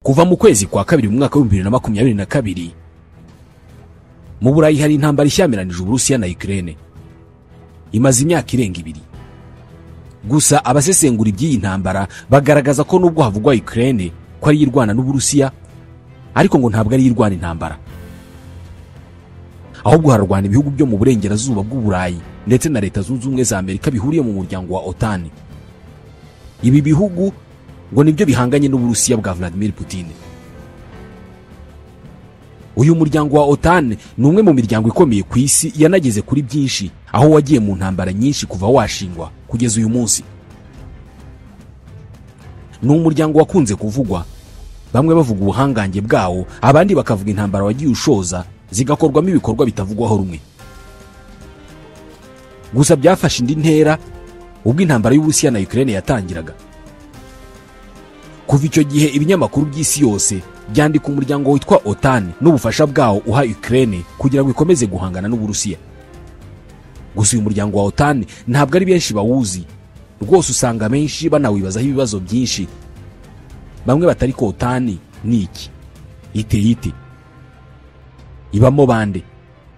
Kuva mu kwezi kwa kabiri mu mwaka wa 2022 mu Burayi hari intambara ishyamiranyije Uburusiya na Ukraine imaze imyaka irenga 2. Gusa abasesengura iby'iyi ntambara bagaragaza ko nubwo havugwa Ukraine ko ari yirwana n'Uburusiya, ariko ngo ntabwo ari yirwana intambara, ahubwo hararwana ibihugu byo mu burengerazuba bw'Uburayi ndetse na Leta Zunze Ubumwe za Amerika bihuriye mu muryango wa OTAN. Ibi bihugu ngo nibyo bihanganye n'Uburusiya bwa Vladimir Putin. Uyu muryango wa OTAN ni umwe mu miryango ikomeye ku isi, yanageze kuri byinshi, aho wagiye mu ntambara nyinshi kuva washingwa kugeza uyu munsi. Ni umuryango wakunze kuvugwa, bamwe bavuga ubuhangange bwawo, abandi bakavuga intambara wagiye ushoza zigakorwamo ibikorwa bitavugwaho rumwe. Gusa byafashe indi ntera ubwo intambara y'Uburusiya na Ukraine yatangiraga. Kuva icyo gihe ibinyamakuru by'isi yose byandika umuryango witwa OTAN n'ubufasha bwawo uha Ukraine kugira ngo ikomeze guhangana n'Uburusiya. Gusa uyu muryango wa OTAN ntabwo ari benshi bawuzi, rwose usanga benshi banawibazaho ibibazo byinshi. Bamwe batari ko OTAN ni iki, iteye ite, ibamo bande,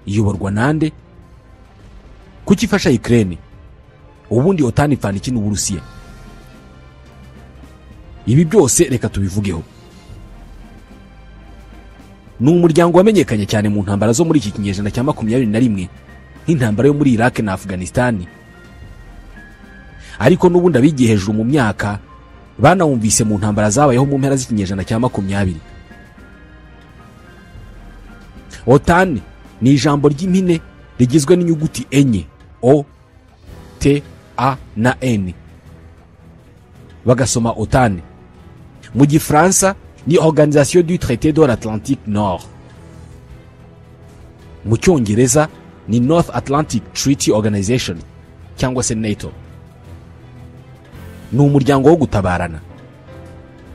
iyoborwa nande, kuki ifasha Ukraine, ubundi OTAN ipfana iki n'Uburusiya? Ibi byose reka tubivugeho. Ni umuryango wamenyekanye cyane mu ntambara zo muri iki kinyejana cya 21 nk'intambara yo muri Iraq na Afghanistan, ariko n'ubundi abigiye hejuru mu myaka banawumvise mu ntambara zabayeho mu mpera z'ikinyejana cya 20. OTAN ni ijambo ry'impine rigizwe n'inyuguti enye, O, T, A na N, bagasoma OTAN. Mu Gifaransa ni Organisation du Traité de l'Atlantique Nord, mu Cyongereza ni North Atlantic Treaty Organization cyangwa se NATO. Ni umuryango wo gutabarana.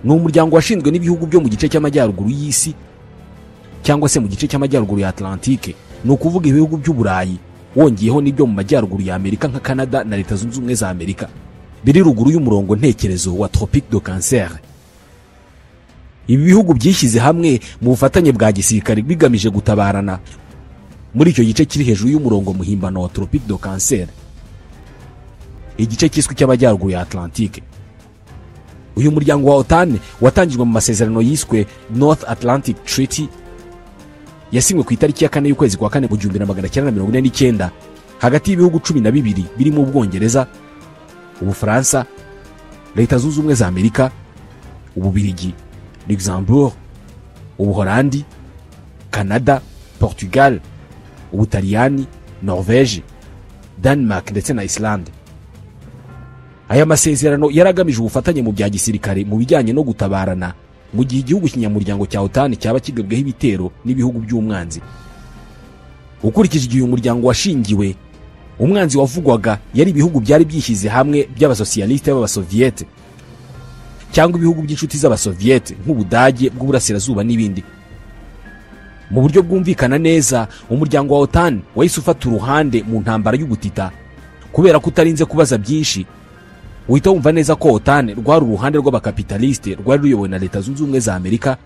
Ni umuryango washinzwe n'ibihugu byo mu gice cy'amajyaruguru y'isi cyangwa se mu gice cy'amajyaruguru ya Atlantique, ni ukuvuga ibihugu by'Uburayi wongeyeho n'ibyo mu majyaruguru ya Amerika nka Canada na Leta Zunze Ubumwe za Amerika, biri ruguru y'umurongo ntekerezo wa Tropique de Cancer. Ibi bihugu byishyize hamwe mu bufatanye bwa gisirikare bigamije gutabarana muri icyo gice kiri hejuru y'umurongo muhimbano wa Tropique de Cancer, igice cyiswe cy'amajyaruguru ya Atlantique. Uyu muryango wa OTAN watangijwe mu masezerano yiswe North Atlantic Treaty, yasinywe ku itariki ya 4 y'ukwezi kwa 4 mu 1949 hagati y'ibihugu 12 birimo Ubwongereza, Ubufaransa, Leta Zunze Ubumwe za Amerika, Ububiligi, Luxembourg, Ubuholandi, Canada, Portugal, Ubutaliyani, Norvège, Denmark ndetse na Islande. Aya masezerano yaragamije ubufatanye mu bya gisirikare mu bijyanye no gutabarana mu gihe igihugu kinyamuryango cya OTAN cyaba kigabweho ibitero n'ibihugu by'umwanzi. Ukurikije igihe umuryango washingiwe, umwanzi wavugwaga yari ibihugu byari byishyize hamwe by'abasosiyaliste b'abasoviete cyangwa ibihugu by'inshuti z'abasoviete nk'Ubudage bw'Uburasirazuba n'ibindi. Mu buryo bwumvikana neza, umuryango wa OTAN wahise ufata uruhande mu ntambara y'ubutita, kubera ko utarinze kubaza byinshi uhita wumva neza ko OTAN rwari uruhande rw'abakapitaliste rwari ruyobowe na Leta Zunze Ubumwe za Amerika,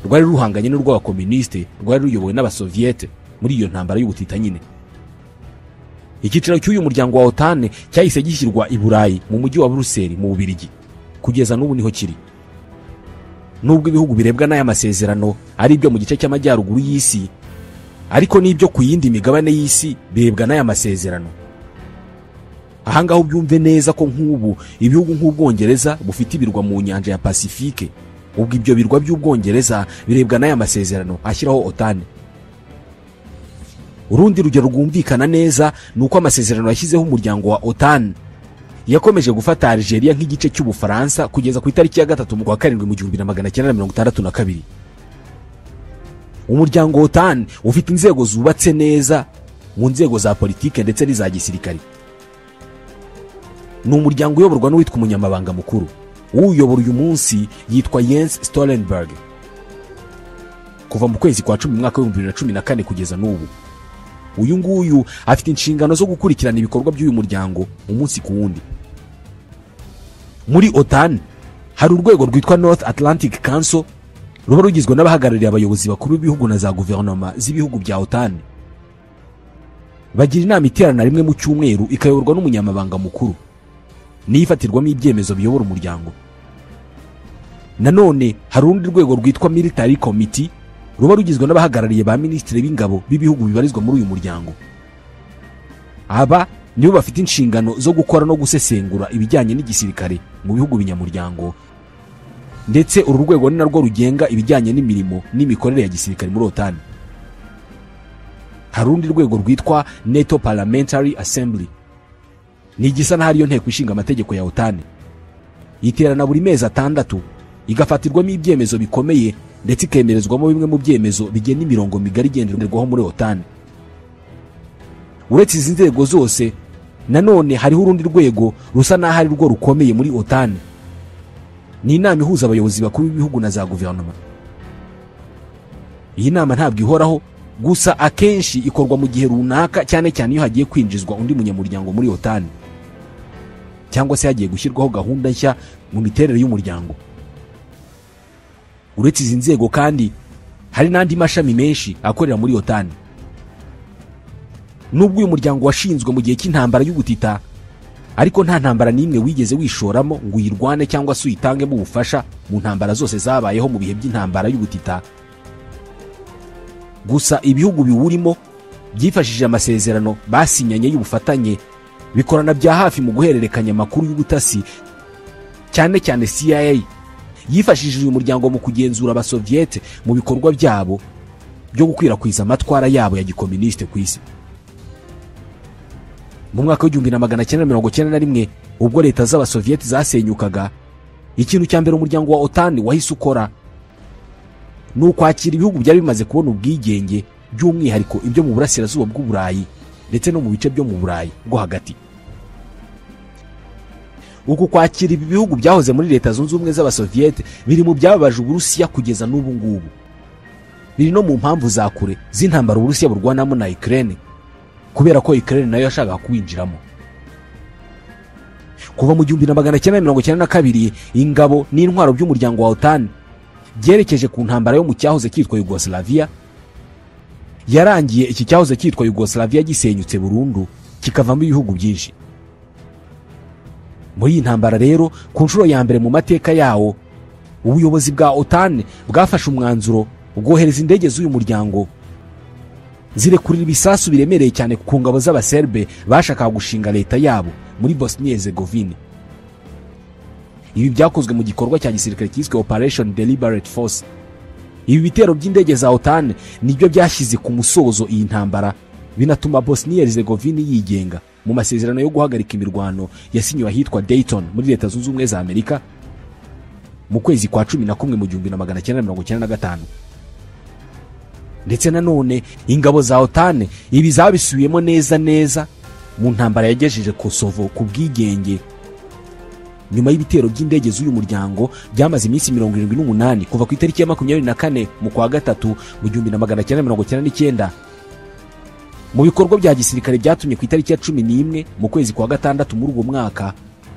rwari ruhanganye n'urw'abakomuniste rwari ruyobowe n'abasoviete muri iyo ntambara y'ubutita nyine. Icyiciro cy'uyu muryango wa OTAN cyahise gishyirwa i Burayi mu mujyi wa Brussels mu Bubiligi, kugeza n'ubu niho kiri. Nubwo ibihugu birebwa n'aya masezerano ari ibyo mu gice cy'amajyaruguru y'isi, ariko n'ibyo ku yindi migabane y'isi birebwa n'aya masezerano. Ahangaho ubyumve neza ko nk'ubu ibihugu nk'Ubwongereza bufite ibirwa mu nyanja ya Pacifique, ubwo ibyo birwa by'Ubwongereza birebwa n'aya masezerano ashyiraho OTAN. Urundi rugero rwumvikana neza ni uko amasezerano yashyizeho umuryango wa OTAN yakomeje gufata Algeria nk'igice cy'Ubufaransa kugeza ku itariki ya 3 mu kwa 7 mu 1962. Umuryango wa OTAN ufite inzego zubatse neza mu nzego za politike ndetse n'iza gisirikare. Ni umuryango uyoborwa n'uwitwa umunyamabanga mukuru. Uyobora uyu munsi yitwa Jens Stoltenberg. Kuva mu kwezi kwa 10 mu mwaka wa 2014 kugeza n'ubu, uyu nguyu afite inshingano zo gukurikirana ibikorwa by'uyu muryango umunsi ku wundi. Muri OTAN hari urwego rwitwa North Atlantic Council ruba rugizwe n'abahagarariye abayobozi bakuru b'ibihugu na za guverinoma z'ibihugu bya OTAN. Bagira inama iterana rimwe mu cyumweru ikayoborwa n'umunyamabanga mukuru n'ifatirwamo ibyemezo biyobora umuryango. Nanone hari urundi rwego rwitwa Military Committee ruba rugizwe n'abahagarariye ba minisitiri b'ingabo b'ibihugu bibarizwa muri uyu muryango. Aba nibo bafite inshingano zo gukora no gusesengura ibijyanye n'igisirikare mu bihugu binyamuryango, ndetse uru rwego ni narwo rugenga ibijyanye n'imirimo n'imikorere ya gisirikare muri OTAN. Hari urundi rwego rwitwa NATO Parliamentary Assembly, ni igisa n'aho ariyo nteko ishinga amategeko ya OTAN. Iterana buri mezi 6 igafatirwamo ibyemezo bikomeye ndetse ikemerezwamo bimwe mu byemezo bigena imirongo migari igenderwaho muri OTAN. Uretse izi nzego zose, nanone hariho urundi rwego rusa n'aho ari rwo rukomeye muri OTAN. Ni inama ihuza abayobozi bakuru b'ibihugu na za guverinoma. Iyi nama ntabwo ihoraho, gusa akenshi ikorwa mu gihe runaka, cyane cyane iyo hagiye kwinjizwa undi munyamuryango muri OTAN, cyangwa se hagiye gushyirwaho gahunda nshya mu miterere y'umuryango. Uretse izi nzego kandi hari n'andi mashami menshi akorera muri OTAN. Nubwo uyu muryango washinzwe mu gihe cy'intambara y'ubutita, ariko nta ntambara n'imwe wigeze wishoramo ngo uyirwane cyangwa se uyitangemo ubufasha mu ntambara zose zabayeho mu bihe by'intambara y'ubutita. Gusa ibihugu biwurimo byifashishije amasezerano basinyanye y'ubufatanye, bikorana bya hafi mu guhererekanya amakuru y'ubutasi, cyane cyane CIA yifashishije uyu muryango mu kugenzura abasoviete mu bikorwa byabo byo gukwirakwiza amatwara yabo ya gikomuniste ku isi. Mu mwaka w'1991 ubwo leta z'abasoviete zasenyukaga, ikintu cya mbere umuryango wa OTAN wahise ukora ni ukwakira ibihugu byari bimaze kubona ubwigenge, by'umwihariko ibyo mu burasirazuba bw'Uburayi ndetse no mu bice byo mu Burayi bwo hagati. Uku kwakira ibi bihugu byahoze muri leta zunze ubumwe z'abasoviete biri mu byababaje Uburusiya kugeza n'ubu ngubu. Biri no mu mpamvu za kure z'intambara Uburusiya burwanamo na Ukraine, kubera ko Ukraine nayo yashakaga kwinjiramo. Kuva mu 1992 ingabo n'intwaro by'umuryango wa OTAN byerekeje ku ntambara yo mu cyahoze cyitwa Yugoslavia. Yarangiye iki cyahoze cyitwa Yugoslavia gisenyutse burundu, kikavamo ibihugu byinshi. Muri iyi ntambara rero, ku nshuro ya mbere mu mateka yawo, ubuyobozi bwa OTAN bwafashe umwanzuro ubwohereza indege z'uyu muryango zirekurira ibisasu biremereye cyane ku ngabo z'abaserbe bashakaga gushinga leta yabo muri Bosnia Herzegovina. Ibi byakozwe mu gikorwa cya gisirikare cyiswe Operation Deliberate Force. Ibi bitero by'indege za OTAN nibyo byashyize ku musozo iyi ntambara, binatuma Bosnia Herzegovina yigenga mu masezerano yo guhagarika imirwano yasinyiwe ahitwa Dayton muri leta zunze ubumwe za Amerika mu kwezi kwa 11 mu 1995. Ndetse nanone ingabo za OTAN ibi zabisubiyemo neza mu ntambara yagejeje Kosovo ku bwigenge. Nyuma y'ibitero by'indege z'uyu muryango byamaze iminsi 78 kuva ku itariki ya 24 mu kwa gatatu mu 1999, mu bikorwa bya gisirikare byatumye ku itariki ya 11 mu kwezi kwa gatandatu muri uwo mwaka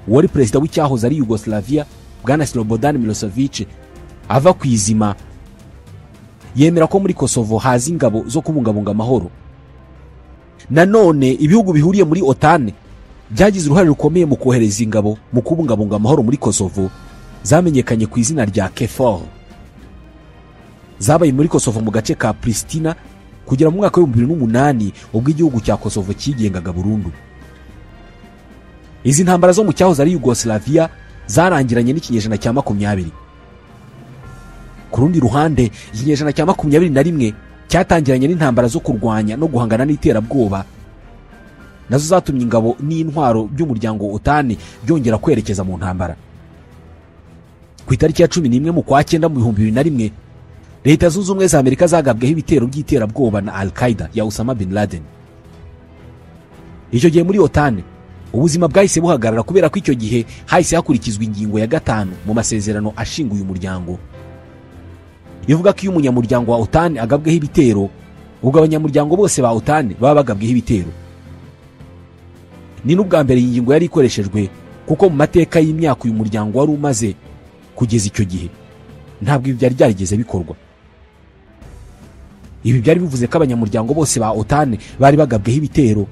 wari perezida w'icyahoze ari Yugoslavia Bwana Slobodan Milosevic ava ku izima, yemera ko muri Kosovo haza ingabo zo kubungabunga amahoro. Nanone ibihugu bihuriye muri OTAN byagize uruhare rukomeye mu kohereza ingabo mu kubungabunga amahoro muri Kosovo, zamenyekanye ku izina rya KFOR. Zabaye muri Kosovo mu gace ka Pristina kugera mu mwaka wa 2008 ubwo igihugu cya Kosovo cyigengaga burundu. Izi ntambara zo mu cyahoze ari Yugoslavia zarangiranye n'ikinyejana cya 20. Ku rundi ruhande, ikinyejana cya 21 cyatangiranye n'intambara zo kurwanya no guhangana n'iterabwoba, nazo zatumye ingabo n'intwaro by'umuryango OTAN byongera kwerekeza mu ntambara. Ku itariki ya 11 mu kwa 9 mu 2001 leta zunze ubumwe za Amerika zagabweho ibitero by'iterabwoba na Al-Qaeda ya Osama bin Laden. Icyo gihe muri OTAN ubuzima bwahise buhagarara kubera ko icyo gihe hahise hakurikizwa ingingo ya 5 mu masezerano ashinguye umuryango, ivuga ko iyo umunyamuryango wa OTAN agabweho ibitero, ubwo abanyamuryango bose ba OTAN baba bagabweho ibitero. Ni n'ubwa mbere iyi ngingo yari ikoreshejwe, kuko mu mateka y'imyaka uyu muryango wari umaze kugeza icyo gihe ntabwo ibi byari byarigeze bikorwa. Ibi byari bivuze ko abanyamuryango bose ba OTAN bari bagabweho ibitero,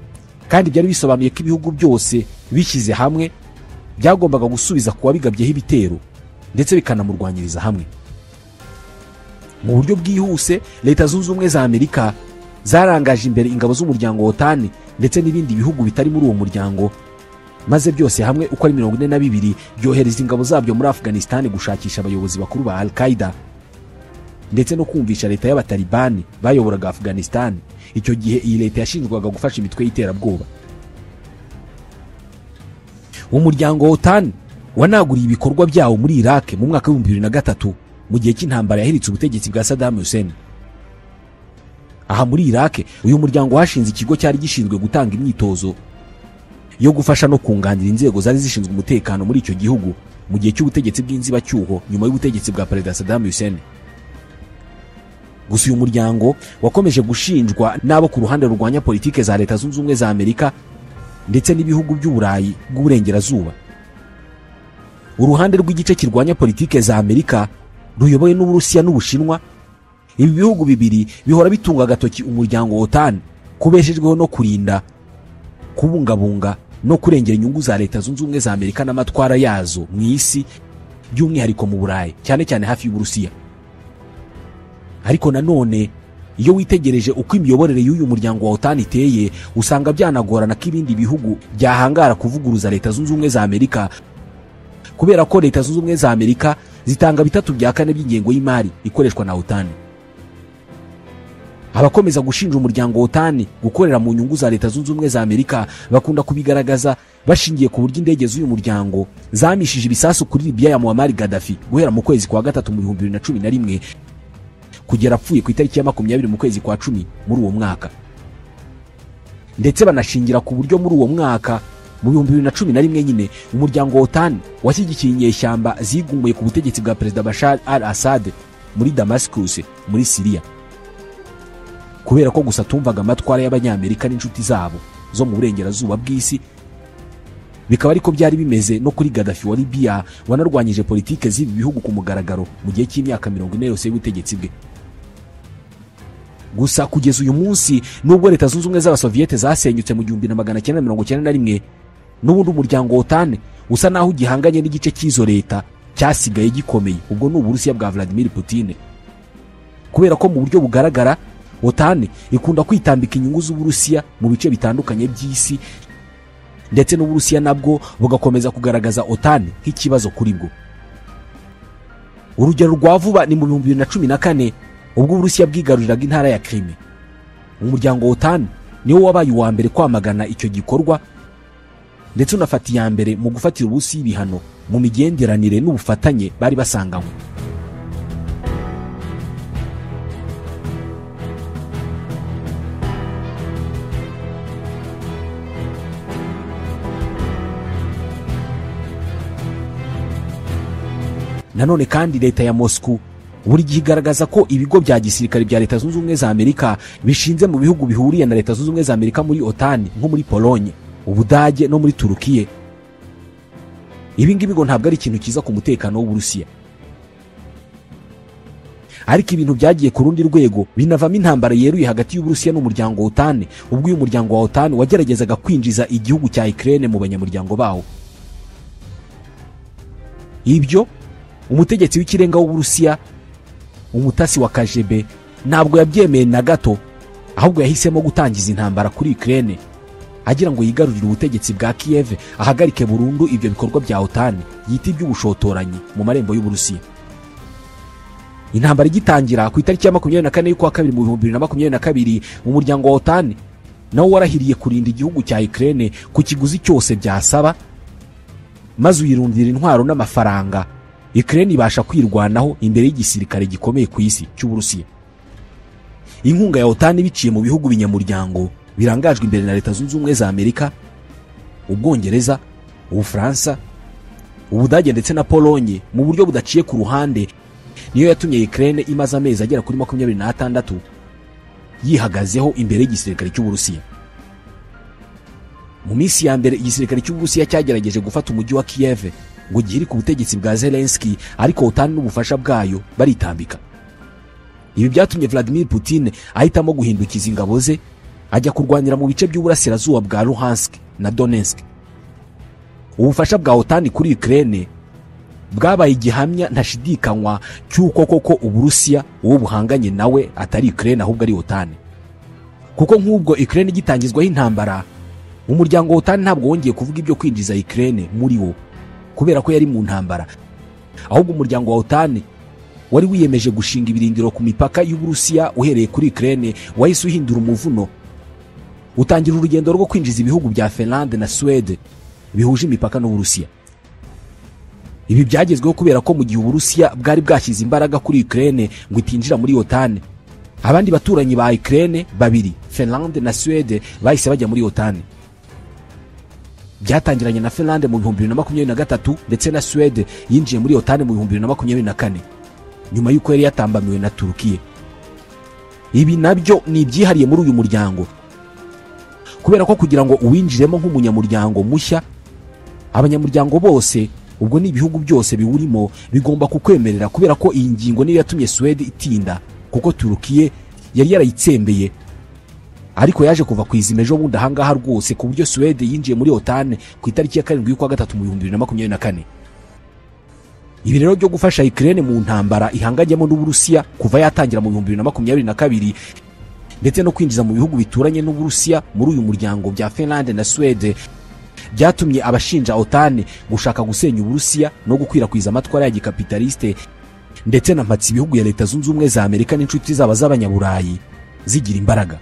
kandi byari bisobanuye ko ibihugu byose bishyize hamwe byagombaga gusubiza kuba bigabyeho ibitero ndetse bikanamurwanyiriza hamwe. Mu buryo bwihuse, Leta Zunze Ubumwe za Amerika zarangaje imbere ingabo z'umuryango wa OTAN ndetse n'ibindi bihugu bitari muri uwo muryango, maze byose hamwe uko ari 42 byohereza ingabo zabyo muri Afghanistan gushakisha abayobozi bakuru ba Al-Qaeda ndetse no kumvisha leta y'abatalibani bayoboraga Afghanistan. Icyo gihe iyi leta yashinjwaga gufasha imitwe y'iterabwoba. Umuryango wa OTAN wanaguriye ibikorwa byawo muri Iraq mu mwaka wa 2003 mu gihe cy'intambara yahiritse ubutegetsi bwa Saddam Hussein. Aha muri Iraq uyu muryango washinze ikigo cyari gishinzwe gutanga imyitozo yo gufasha no kunganira inzego zari zishinzwe umutekano muri icyo gihugu mu gihe cy'ubutegetsi bw'inzibacyuho nyuma y'ubutegetsi bwa Perezida Saddam Hussein. Gusa uyu muryango wakomeje gushinjwa n'abo ku ruhande rurwanya politike za Leta Zunze Ubumwe za Amerika ndetse n'ibihugu by'Uburayi bw'uburengerazuba. Uruhande rw'igice kirwanya politike za Amerika ruyoboye n'Uburusiya n'Ubushinwa, ibi bihugu bibiri bihora bitunga agatoki umuryango wa OTAN kubeshejweho no kurinda, kubungabunga no kurengera inyungu za Leta Zunze Ubumwe za Amerika n'amatwara yazo mu isi, by'umwihariko mu Burayi, cyane cyane hafi y'Uburusiya. Ariko nanone iyo witegereje uko imiyoborere y'uyu muryango wa OTAN iteye, usanga byanagorana ko ibindi bihugu byahangara kuvuguruza Leta Zunze Ubumwe za Amerika, kubera ko Leta Zunze Ubumwe za Amerika zitanga 3/4 by'ingengo y'imari ikoreshwa na OTAN. Abakomeza gushinja umuryango wa OTAN gukorera mu nyungu za Leta Zunze Ubumwe za Amerika bakunda kubigaragaza bashingiye ku buryo indege z'uyu muryango zamishije ibisasu kuri Libya ya Muammar Gaddafi guhera mu kwezi kwa gatatu mu 2011 kugera apfuye ku itariki ya 20 mu kwezi kwa 10 muri uwo mwaka. Ndetse banashingira ku buryo muri uwo mwaka mu 2011 nyine umuryango wa OTAN washyigikiye inyeshyamba zigumuye ku butegetsi bwa Perezida Bashar al-Assad muri Damascus muri Syria, kubera ko gusa tumvaga amatwara y'abanyamerika n'inshuti zabo zo mu burengerazuba bw'isi. Bikaba ariko byari bimeze no kuri Gaddafi wa Libya wanarwanyije politike z'ibi bihugu ku mugaragaro mu gihe cy'imyaka 40 yose y'ubutegetsi bwe. Gusa kugeza uyu munsi, nubwo Leta Zunze Ubumwe z'Abasoviete zasenyutse mu 1991, n'ubundi umuryango wa OTAN usa naho ugihanganye n'igice cy'izo leta cyasigaye gikomeye, ubwo ni Uburusiya bwa Vladimir Putin. Kubera ko mu buryo bugaragara OTAN ikunda kwitambika inyungu z'Uburusiya mu bice bitandukanye by'isi, ndetse n'Uburusiya nabwo bugakomeza kugaragaza OTAN nk'ikibazo kuri bwo. Urugero rwa vuba ni mu 2014 ubwo Uburusiya bwigaruriraga intara ya Crimea. Umuryango wa OTAN niwo wabaye uwa mbere kwamagana icyo gikorwa, ndetse unafata iya mbere mu gufatira Uburusiya ibihano mu migenderanire n'ubufatanye bari basanganywe. Nanone kandi leta ya Moscow buri gihe igaragaza ko ibigo bya gisirikare bya Leta Zunze Ubumwe za Amerika bishinze mu bihugu bihuriye na Leta Zunze Ubumwe za Amerika muri OTAN, nko muri Pologne, Ubudage no muri Turukiye. Ibi ngibi ngo ntabwo ari ikintu kiza ku mutekano w'Uburusiya, ariko ibintu byagiye ku rundi rwego binavamo intambara yeruye hagati y'Uburusiya n'umuryango wa OTAN, ubwo uyu muryango wa OTAN wageragezaga kwinjiza igihugu cya Ukraine mu banyamuryango bawo. Ibyo umutegetsi w'ikirenga w'Uburusiya, umutasi wa KGB, ntabwo yabyemeye na gato, ahubwo yahisemo gutangiza intambara kuri Ukraine agira ngo yigarurire ubutegetsi bwa Kiev, ahagarike burundu ibyo bikorwa bya OTAN yita iby'ubushotoranyi mu marembo y'Uburusiya. Intambara igitangira ku itariki ya 24 y'ukwa kabiri mu 2022, umuryango wa OTAN nawo warahiriye kurinda igihugu cya Ukraine ku kiguzi cyose byasaba, maze uyirundira intwaro n'amafaranga Ukraine ibasha kwirwanaho imbere y'igisirikare gikomeye ku isi cy'Uburusiya. Inkunga ya OTAN biciye mu bihugu binyamuryango birangajwe imbere na Leta Zunze Ubumwe za Amerika, Ubwongereza, Ubufaransa, Ubudage ndetse na Pologne mu buryo budaciye ku ruhande, niyo yatumye Ukraine imaze amezi agera kuri 26 yihagazeho imbere y'igisirikare cy'Uburusiya. Mu minsi ya mbere igisirikare cy'Uburusiya cyagerageje gufata umujyi wa Kiev ngo gihiri ku butegetsi bwa Zelensky, ariko OTAN n'ubufasha bwayo baritambika. Ibi byatumye Vladimir Putin ahitamo guhindukiza ingabo ze ajya kurwanira mu bice by'uburasirazuba bwa Luhansk na Donetsk. Ubufasha bwa OTAN kuri Ukraine bwabaye igihamya ntashidikanywa cy'uko koko Uburusiya uwo buhanganye nawe atari Ukraine ahubwo ari OTAN. Kuko nk'ubwo Ukraine igitangizwaho intambara, umuryango wa OTAN ntabwo wongeye kuvuga ibyo kwinjiza Ukraine muri wo kubera ko yari mu ntambara, ahubwo umuryango wa OTAN wari wiyemeje gushinga ibirindiro ku mipaka y'Uburusiya uhereye kuri Ukraine. Wahise uhindura umuvuno, utangira urugendo rwo kwinjiza ibihugu bya Finland na Sweden bihuje imipaka n'Uburusiya. Ibi byagezweho kubera ko mu gihe Uburusiya bwari bwashyize imbaraga kuri Ukraine ngo itinjira muri OTAN, abandi baturanyi ba Ukraine babiri, Finland na Sweden, bahise bajya muri OTAN. Byatangiranye na Finland mu 2023 ndetse na Sweden yinjiye muri OTAN mu 2024 nyuma y'uko yari yatambamiwe na Turukiya. Ibi nabyo ni ibyihariye muri uyu muryango, kubera ko kugira ngo uwinjiremo nk'umunyamuryango mushya, abanyamuryango bose, ubwo ni ibihugu byose biwurimo, bigomba kukwemerera, kubera ko iyi ngingo niyo yatumye Sweden itinda, kuko Turukiya yari yarayitsembeye, ariko yaje kuva ku izima ejo bundi ahangaha rwose, ku buryo Sweden yinjiye muri OTAN ku itariki ya 7 y'ukwa gatatu mu 2024. Ibi rero byo gufasha Ukraine mu ntambara ihanganyemo n'Uburusiya kuva yatangira mu 2022 ndetse no kwinjiza mu bihugu bituranye n'Uburusiya muri uyu muryango bya Finland na Sweden, byatumye abashinja OTAN gushaka gusenya Uburusiya no gukwirakwiza amatwara ya gikapitaliste, ndetse na mpatsi ibihugu ya Leta Zunze Ubumwe za Amerika n'inshuti zaba z'abanyaburayi zigira imbaraga.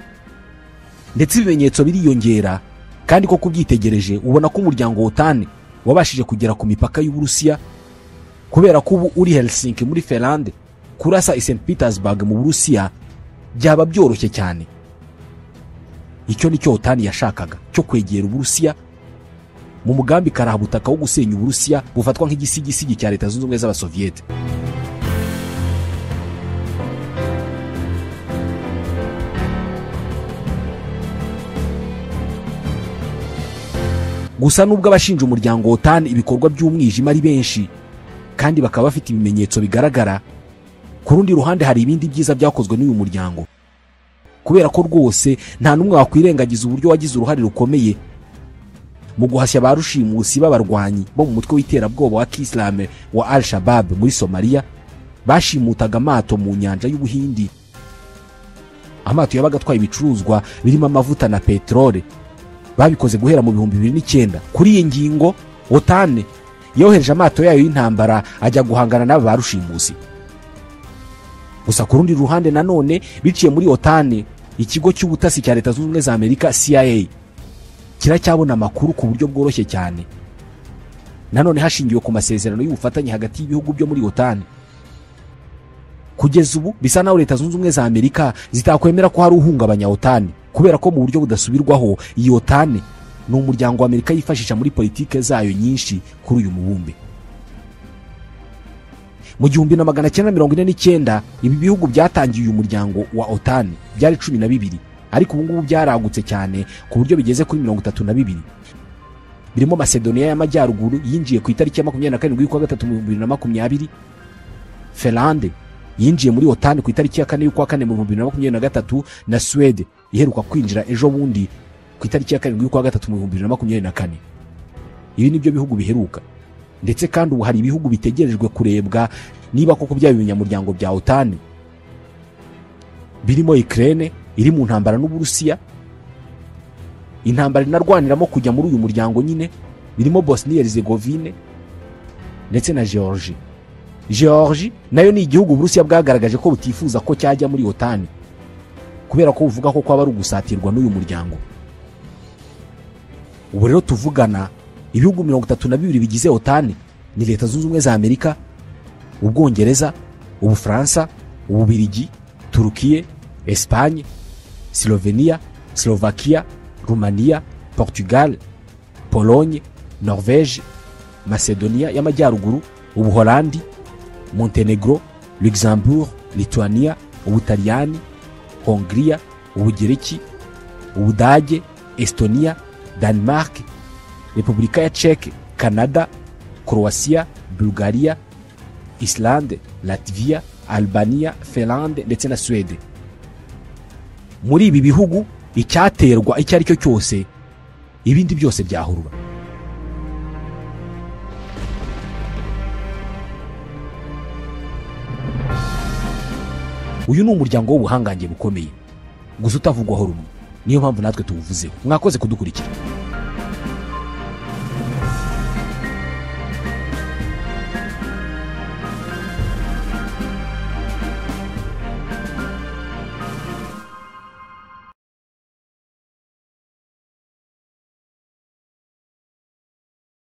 Ndetse ibimenyetso biriyongera, kandi ko kubyitegereje ubona ko umuryango OTAN wabashije kugera ku mipaka y'Uburusiya, kubera ko ubu uri Helsinki muri Finland, kurasa St Petersburg mu Burusiya byaba byoroshye cyane. Icyo nicyo OTAN yashakaga, cyo kwegera Uburusiya mu mugambi karahabutaka wo gusenya Uburusiya bufatwa nk'igisigisigi cya Leta Zunze Ubumwe z'Abasoviyete. Gusa nubwo abashinja umuryango OTAN ibikorwa by'umwijima ari benshi kandi bakaba bafite ibimenyetso bigaragara, ku rundi ruhande hari ibindi byiza byakozwe n'uyu muryango, kubera ko rwose nta numwe wakwirengagiza uburyo wagize uruhare rukomeye mu guhashya ba rushimusi b'abarwanyi bo mu mutwe w'iterabwoba wa Islam wa Al-Shabaab muri Somalia, bashimutaga amato mu nyanja y'Ubuhindi. Amato yabaga atwaye ibicuruzwa birimo amavuta na peterole, babikoze guhera mu 2009. Kuri iyi ngingo OTAN yohereje amato yayo y'intambara ajya guhangana n'aba ba rushimusi. Gusa ku rundi ruhande nanone, biciye muri OTAN, ikigo cy'ubutasi cya Leta Zunze Ubumwe za Amerika CIA kiracyabona amakuru ku buryo bworoshye cyane, nanone hashingiwe ku masezerano y'ubufatanye hagati y'ibihugu byo muri OTAN. Kugeza ubu bisa naho Leta Zunze Ubumwe za Amerika zitakwemera ko hari uhungabanya OTAN, kubera ko mu buryo budasubirwaho iyi OTAN ni umuryango wa Amerika yifashisha muri politike zayo nyinshi kuri uyu mubumbe. Mu 1949 ibi bihugu byatangiye uyu muryango wa OTAN byari 12, ariko ubu ngubu byaragutse cyane ku buryo bigeze kuri 32. Birimo Macedonia y'Amajyaruguru yinjiye ku itariki ya 27 y'ukwa gatatu mu 2020, Finland yinjiye muri OTAN ku itariki ya 4 y'ukwa 4 mu 2023, na Sweden iheruka kwinjira ejo bundi ku itariki ya 7 y'ukwa gatatu mu 2024. Ibi nibyo bihugu biheruka, ndetse kandi ubu hari ibihugu bitegerejwe kurebwa niba koko byaba ibinyamuryango bya OTAN, birimo Ukraine iri mu ntambara n'Uburusiya, intambara inarwaniramo kujya muri uyu muryango nyine, birimo Bosnia Herzegovine ndetse na Georgia. Georgia nayo ni igihugu Uburusiya bwagaragaje ko butifuza ko cyajya muri OTAN, kubera ko buvuga ko kwaba ari ugusatirwa n'uyu muryango. Ubu rero tuvugana, ibihugu 32 bigize OTAN ni Leta Zunze Ubumwe za Amerika, Ubwongereza, Ubufaransa, Ububiligi, Turukiya, Espagne, Slovenia, Slovakia, Rumania, Portugal, Pologne, Norvège, Macedonia y'Amajyaruguru, Ubuholandi, Montenegro, Luxembourg, Lithuania, Ubutaliyani, Hongria, Ubugereki, Ubudage, Estonia, Denmark, Repubulika ya Czech, Canada, Croatia, Bulgaria, Islande, Latvia, Albania, Finlande ndetse na Swede. Muri ibi bihugu icyaterwa icyo ari cyo cyose ibindi byose byahurura. Uyu ni umuryango w'ubuhangange bukomeye gusa utavugwaho rumwe, niyo mpamvu natwe tuwuvuzeho. Mwakoze kudukurikira.